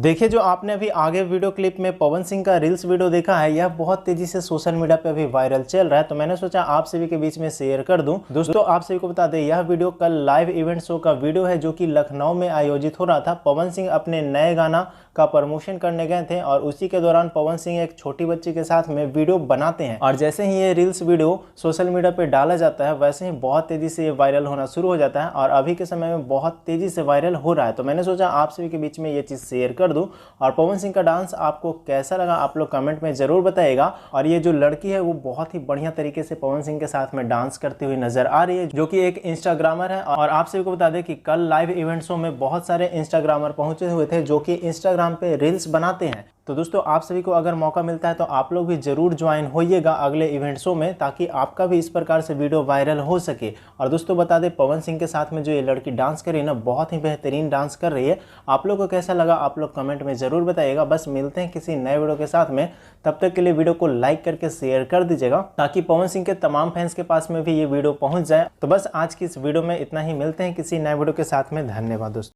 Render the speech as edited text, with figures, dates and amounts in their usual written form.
देखिए, जो आपने अभी आगे वीडियो क्लिप में पवन सिंह का रील्स वीडियो देखा है, यह बहुत तेजी से सोशल मीडिया पे अभी वायरल चल रहा है। तो मैंने सोचा आप सभी के बीच में शेयर कर दूं। दोस्तों, आप सभी को बता दें, यह वीडियो कल लाइव इवेंट शो का वीडियो है जो कि लखनऊ में आयोजित हो रहा था। पवन सिंह अपने नए गाना का प्रमोशन करने गए थे और उसी के दौरान पवन सिंह एक छोटी बच्ची के साथ में वीडियो बनाते हैं और जैसे ही ये रील्स वीडियो सोशल मीडिया पे डाला जाता है, वैसे ही बहुत तेजी से ये वायरल होना शुरू हो जाता है और अभी के समय में बहुत तेजी से वायरल हो रहा है। तो मैंने सोचा आप सभी के बीच में ये चीज़ शेयर कर दूं। और पवन सिंह का डांस आपको कैसा लगा आप लोग कमेंट में जरूर बताइएगा। और ये जो लड़की है वो बहुत ही बढ़िया तरीके से पवन सिंह के साथ में डांस करती हुई नजर आ रही है, जो कि एक इंस्टाग्रामर है। और आप सभी को बता दें कि कल लाइव इवेंट शो में बहुत सारे इंस्टाग्रामर पहुंचे हुए थे जो कि इंस्टाग्राम पे रील्स बनाते हैं। तो दोस्तों, आप सभी को अगर मौका मिलता है तो आप लोग भी जरूर ज्वाइन होइएगा अगले इवेंट शो में, ताकि आपका भी इस प्रकार से वीडियो वायरल हो सके। और दोस्तों, बता दें, पवन सिंह के साथ में जो ये लड़की डांस कर रही है ना, बहुत ही बेहतरीन डांस कर रही है। आप लोग को कैसा लगा आप लोग कमेंट में जरूर बताइएगा। बस मिलते हैं किसी नए वीडियो के साथ में, तब तक के लिए वीडियो को लाइक करके शेयर कर दीजिएगा ताकि पवन सिंह के तमाम फैंस के पास में भी ये वीडियो पहुंच जाए। तो बस आज की इस वीडियो में इतना ही, मिलते हैं किसी नए वीडियो के साथ में। धन्यवाद दोस्तों।